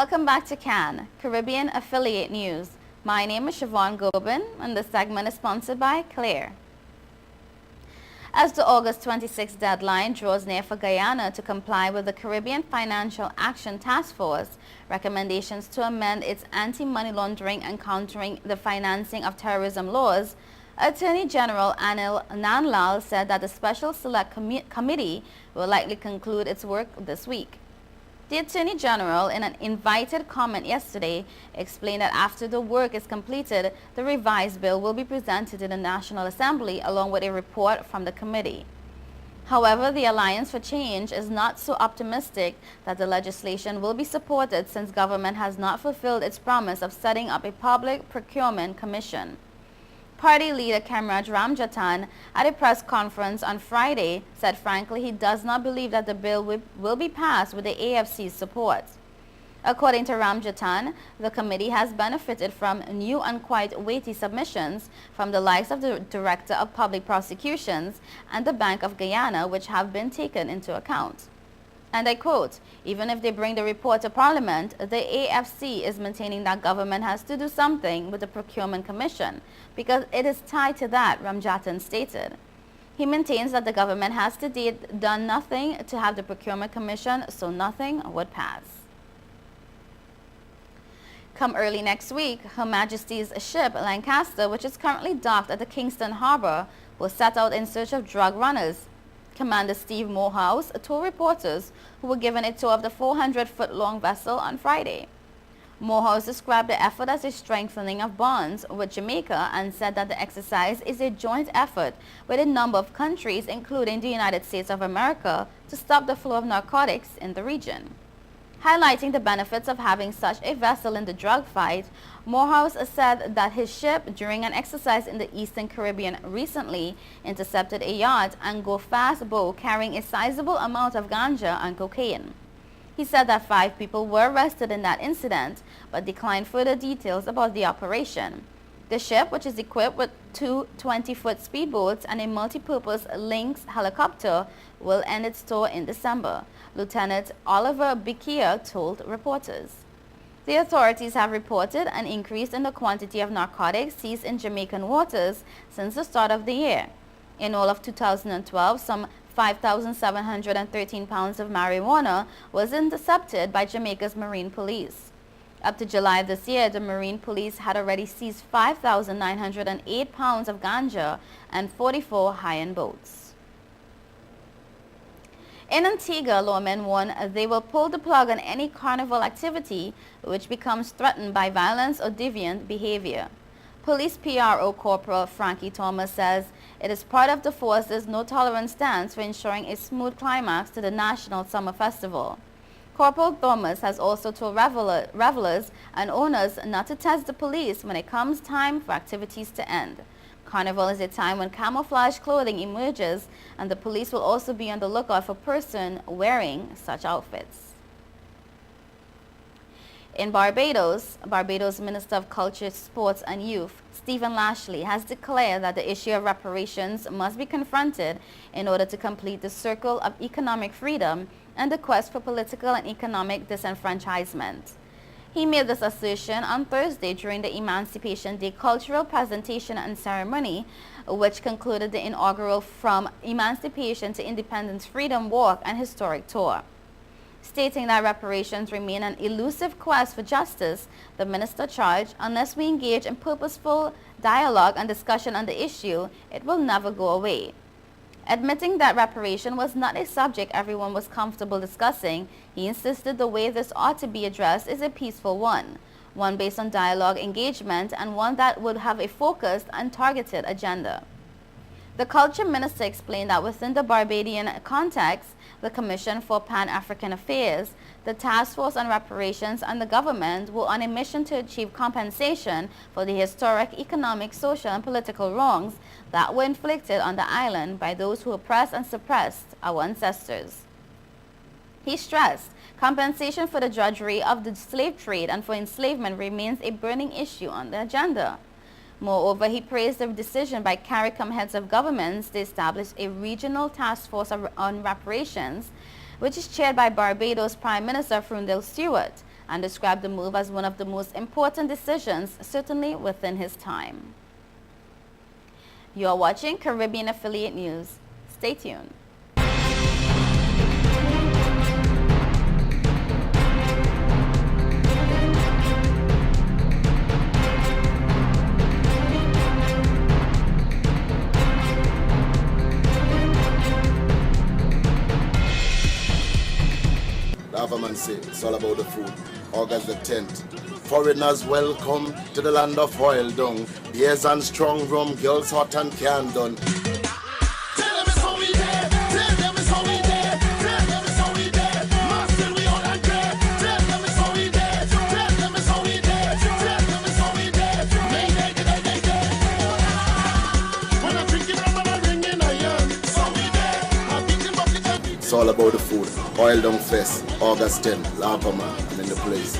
Welcome back to CAN, Caribbean Affiliate News. My name is Siobhan Gobin, and this segment is sponsored by Claire. As the August 26 deadline draws near for Guyana to comply with the Caribbean Financial Action Task Force recommendations to amend its anti-money laundering and countering the financing of terrorism laws, Attorney General Anil Nanlal said that the Special Select Committee will likely conclude its work this week. The Attorney General, in an invited comment yesterday, explained that after the work is completed, the revised bill will be presented in the National Assembly along with a report from the committee. However, the Alliance for Change is not so optimistic that the legislation will be supported since government has not fulfilled its promise of setting up a public procurement commission. Party leader Kamraj Ramjatan, at a press conference on Friday, said frankly he does not believe that the bill will be passed with the AFC's support. According to Ramjatan, the committee has benefited from new and quite weighty submissions from the likes of the Director of Public Prosecutions and the Bank of Guyana, which have been taken into account. And I quote, "Even if they bring the report to Parliament, the AFC is maintaining that government has to do something with the Procurement Commission because it is tied to that," Ramjatan stated. He maintains that the government has to date done nothing to have the Procurement Commission, so nothing would pass. Come early next week, Her Majesty's ship Lancaster, which is currently docked at the Kingston Harbour, will set out in search of drug runners. Commander Steve Morehouse told reporters who were given a tour of the 400-foot-long vessel on Friday. Morehouse described the effort as a strengthening of bonds with Jamaica and said that the exercise is a joint effort with a number of countries, including the United States of America, to stop the flow of narcotics in the region. Highlighting the benefits of having such a vessel in the drug fight, Morehouse said that his ship, during an exercise in the Eastern Caribbean recently, intercepted a yacht and go-fast boat carrying a sizable amount of ganja and cocaine. He said that 5 people were arrested in that incident, but declined further details about the operation. The ship, which is equipped with 2 20-foot speedboats and a multi-purpose Lynx helicopter, will end its tour in December, Lieutenant Oliver Bikia told reporters. The authorities have reported an increase in the quantity of narcotics seized in Jamaican waters since the start of the year. In all of 2012, some 5,713 pounds of marijuana was intercepted by Jamaica's Marine Police. Up to July this year, the Marine Police had already seized 5,908 pounds of ganja and 44 high-end boats. In Antigua, lawmen warn they will pull the plug on any carnival activity which becomes threatened by violence or deviant behavior. Police PRO Corporal Frankie Thomas says it is part of the force's no-tolerance stance for ensuring a smooth climax to the National Summer Festival. Corporal Thomas has also told revelers and owners not to test the police when it comes time for activities to end. Carnival is a time when camouflage clothing emerges, and the police will also be on the lookout for persons wearing such outfits. In Barbados, Minister of Culture, Sports and Youth, Stephen Lashley, has declared that the issue of reparations must be confronted in order to complete the circle of economic freedom and the quest for political and economic disenfranchisement. He made this assertion on Thursday during the Emancipation Day cultural presentation and ceremony, which concluded the inaugural From Emancipation to Independence Freedom Walk and Historic Tour. Stating that reparations remain an elusive quest for justice, the minister charged, unless we engage in purposeful dialogue and discussion on the issue, it will never go away. Admitting that reparation was not a subject everyone was comfortable discussing, he insisted the way this ought to be addressed is a peaceful one based on dialogue engagement, and one that would have a focused and targeted agenda. The culture minister explained that within the Barbadian context, the Commission for Pan-African Affairs, the Task Force on Reparations and the government were on a mission to achieve compensation for the historic economic, social and political wrongs that were inflicted on the island by those who oppressed and suppressed our ancestors. He stressed compensation for the drudgery of the slave trade and for enslavement remains a burning issue on the agenda. Moreover, he praised the decision by CARICOM heads of governments to establish a regional task force on reparations, which is chaired by Barbados Prime Minister Freundel Stewart, and described the move as one of the most important decisions, certainly within his time. You are watching Caribbean Affiliate News. Stay tuned. Government say it's all about the food. August the 10th. Foreigners welcome to the land of oil dung. Beers and strong rum, girls hot and can done. Tell them it's how we there. Tell them it's how we there. Tell them it's how we there. Master, we all and there. Tell them it's how we there. Tell them it's how we there. Tell them it's how we there. They. When I'm drinking rum and I'm ringing iron, it's how we there. I'm beating bucket. It's all about the food. Oil dung fest, August 10th. Lava man, I'm in the place.